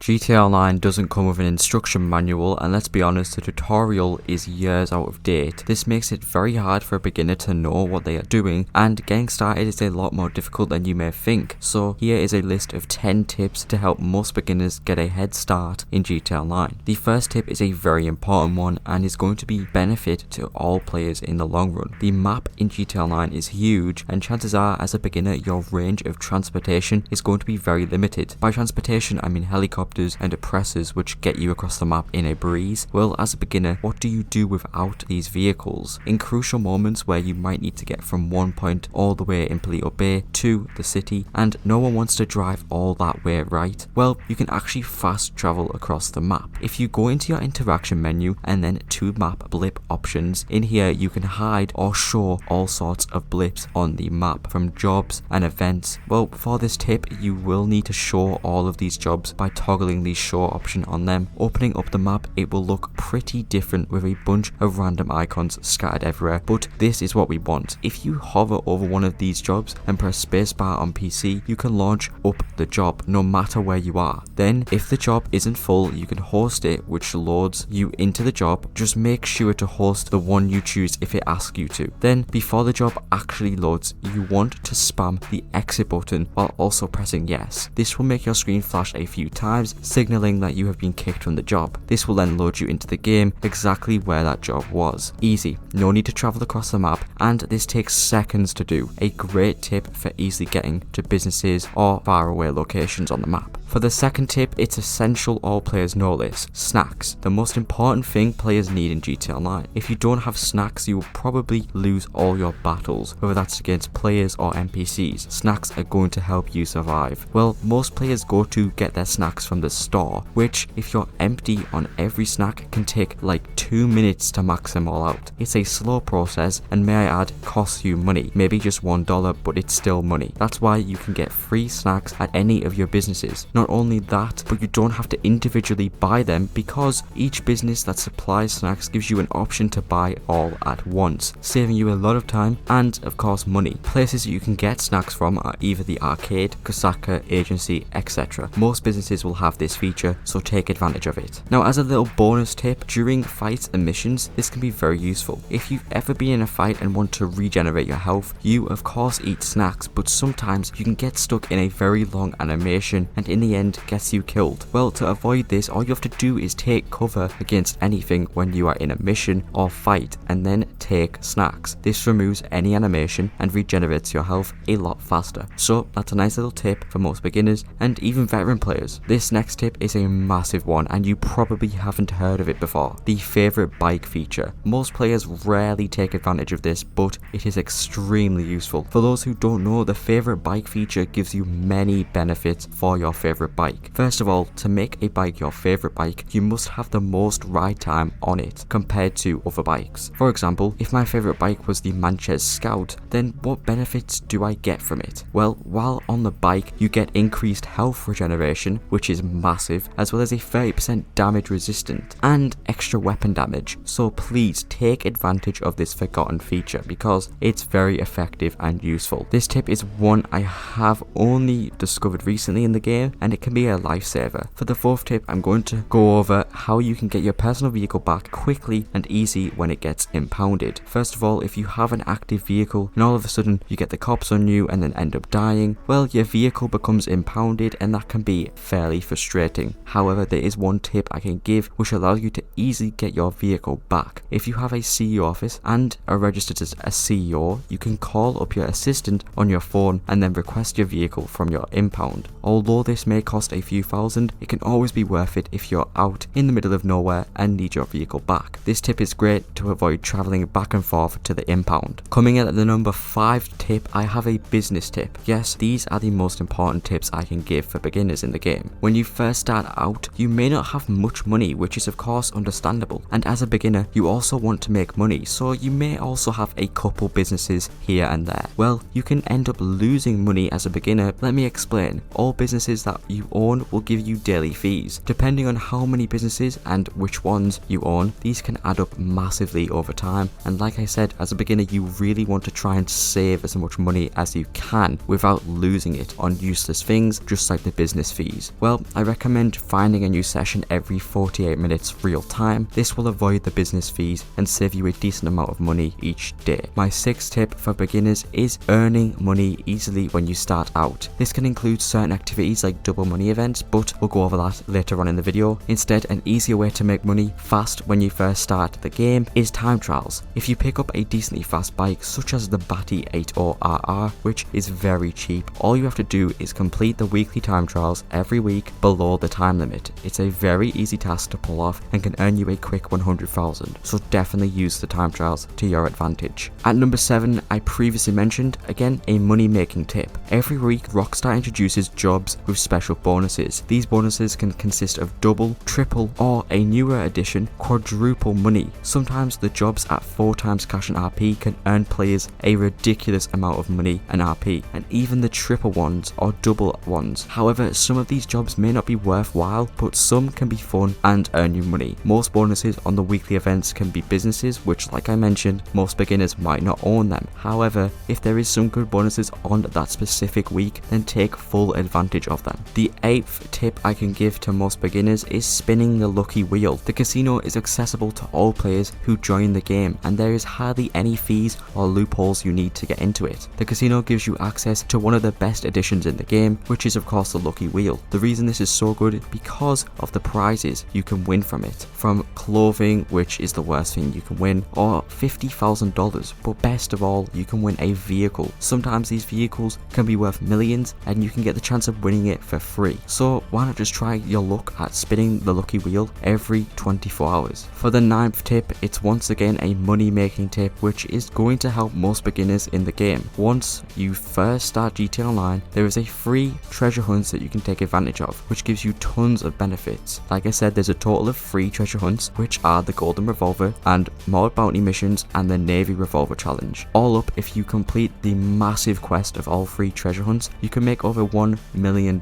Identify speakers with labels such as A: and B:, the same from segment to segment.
A: GTA Online doesn't come with an instruction manual, and let's be honest, the tutorial is years out of date. This makes it very hard for a beginner to know what they are doing, and getting started is a lot more difficult than you may think. So here is a list of 10 tips to help most beginners get a head start in GTA Online. The first tip is a very important one and is going to be benefit to all players in the long run. The map in GTA Online is huge, and chances are as a beginner your range of transportation is going to be very limited. By transportation I mean helicopters and oppressors which get you across the map in a breeze. Well, as a beginner, what do you do without these vehicles? In crucial moments where you might need to get from one point all the way in Paleto Bay to the city, and no one wants to drive all that way, right? Well, you can actually fast travel across the map. If you go into your interaction menu and then to map blip options, in here you can hide or show all sorts of blips on the map, from jobs and events. Well, for this tip you will need to show all of these jobs by toggling the show option on them. Opening up the map, it will look pretty different with a bunch of random icons scattered everywhere, but this is what we want. If you hover over one of these jobs and press spacebar on PC, you can launch up the job no matter where you are. Then if the job isn't full, you can host it, which loads you into the job. Just make sure to host the one you choose if it asks you to. Then before the job actually loads, you want to spam the exit button while also pressing yes. This will make your screen flash a few times, signaling that you have been kicked from the job. This will then load you into the game exactly where that job was. Easy, no need to travel across the map, and this takes seconds to do. A great tip for easily getting to businesses or faraway locations on the map. For the second tip, it's essential all players know this: snacks. The most important thing players need in GTA Online. If you don't have snacks, you will probably lose all your battles, whether that's against players or NPCs. Snacks are going to help you survive. Well, most players go to get their snacks from the store, which if you're empty on every snack can take like 2 minutes to max them all out. It's a slow process, and may I add, costs you money. Maybe just $1, but it's still money. That's why you can get free snacks at any of your businesses. Not only that, but you don't have to individually buy them, because each business that supplies snacks gives you an option to buy all at once, saving you a lot of time and of course money. Places you can get snacks from are either the arcade, Berserker, agency, etc. Most businesses will have this feature, so take advantage of it. Now, as a little bonus tip, during fights and missions, this can be very useful. If you've ever been in a fight and want to regenerate your health, you of course eat snacks, but sometimes you can get stuck in a very long animation and in the end gets you killed. Well, to avoid this, all you have to do is take cover against anything when you are in a mission or fight, and then take snacks. This removes any animation and regenerates your health a lot faster. So that's a nice little tip for most beginners and even veteran players. This next tip is a massive one, and you probably haven't heard of it before: the favorite bike feature. Most players rarely take advantage of this, but it is extremely useful. For those who don't know, the favorite bike feature gives you many benefits for your favorite bike. First of all, to make a bike your favorite bike, you must have the most ride time on it compared to other bikes. For example, if my favorite bike was the Manchester Scout, then what benefits do I get from it? Well, while on the bike, you get increased health regeneration, which is massive, as well as a 30% damage resistant and extra weapon damage. So please take advantage of this forgotten feature because it's very effective and useful. This tip is one I have only discovered recently in the game, and it can be a lifesaver. For the fourth tip, I'm going to go over how you can get your personal vehicle back quickly and easy when it gets impounded. First of all, if you have an active vehicle and all of a sudden you get the cops on you and then end up dying, well, your vehicle becomes impounded, and that can be fairly frustrating. However, there is one tip I can give which allows you to easily get your vehicle back. If you have a CEO office and are registered as a CEO, you can call up your assistant on your phone and then request your vehicle from your impound. Although this may cost a few thousand, it can always be worth it if you're out in the middle of nowhere and need your vehicle back. This tip is great to avoid traveling back and forth to the impound. Coming in at the number 5 tip, I have a business tip. Yes, these are the most important tips I can give for beginners in the game. When you first start out, you may not have much money, which is of course understandable, and as a beginner you also want to make money, so you may also have a couple businesses here and there. Well, you can end up losing money as a beginner. Let me explain. All businesses that you own will give you daily fees. Depending on how many businesses and which ones you own, these can add up massively over time. And like I said, as a beginner, you really want to try and save as much money as you can without losing it on useless things, just like the business fees. Well, I recommend finding a new session every 48 minutes real time. This will avoid the business fees and save you a decent amount of money each day. My sixth tip for beginners is earning money easily when you start out. This can include certain activities like double money events, but we'll go over that later on in the video. Instead, an easier way to make money fast when you first start the game is time trials. If you pick up a decently fast bike such as the Batty 80RR, which is very cheap, all you have to do is complete the weekly time trials every week below the time limit. It's a very easy task to pull off and can earn you a quick 100,000, so definitely use the time trials to your advantage. At number 7, I previously mentioned, again, a money making tip. Every week Rockstar introduces jobs with special bonuses. These bonuses can consist of double, triple, or a newer edition, quadruple money. Sometimes the jobs at 4 times cash and RP can earn players a ridiculous amount of money and RP, and even the triple ones or double ones. However, some of these jobs may not be worthwhile, but some can be fun and earn you money. Most bonuses on the weekly events can be businesses, which, like I mentioned, most beginners might not own them. However, if there is some good bonuses on that specific week, then take full advantage of them. The 8th tip I can give to most beginners is spinning the lucky wheel. The casino is accessible to all players who join the game, and there is hardly any fees or loopholes you need to get into it. The casino gives you access to one of the best additions in the game, which is of course the lucky wheel. The reason this is so good is because of the prizes you can win from it, from clothing, which is the worst thing you can win, or $50,000, but best of all, you can win a vehicle. Sometimes these vehicles can be worth millions and you can get the chance of winning it for free. So why not just try your luck at spinning the lucky wheel every 24 hours. For the 9th tip, it's once again a money making tip, which is going to help most beginners in the game. Once you first start GTA Online, there is a free treasure hunt that you can take advantage of, which gives you tons of benefits. Like I said, there's a total of 3 treasure hunts, which are the Golden Revolver and more bounty missions and the Navy Revolver challenge. All up, if you complete the massive quest of all 3 treasure hunts, you can make over $1 million,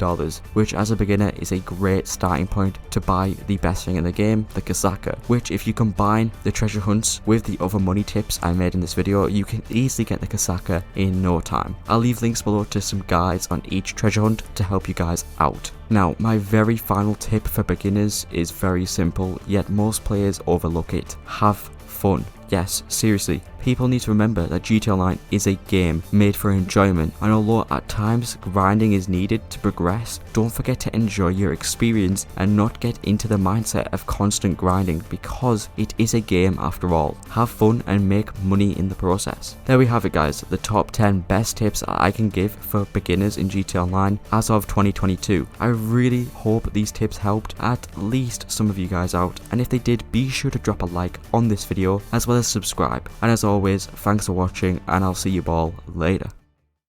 A: which as a beginner is a great starting point to buy the best thing in the game, the Berserker, which if you combine the treasure hunts with the other money tips I made in this video, you can easily get the Berserker in no time. I'll leave links below to some guides on each treasure hunt to help you guys out. Now, my very final tip for beginners is very simple, yet most players overlook it. Have fun. Yes, seriously, people need to remember that GTA Online is a game made for enjoyment, and although at times grinding is needed to progress, don't forget to enjoy your experience and not get into the mindset of constant grinding, because it is a game after all. Have fun and make money in the process. There we have it guys, the top 10 best tips I can give for beginners in GTA Online as of 2022. I really hope these tips helped at least some of you guys out, and if they did, be sure to drop a like on this video as well as subscribe. And as always, thanks for watching, and I'll see you all later.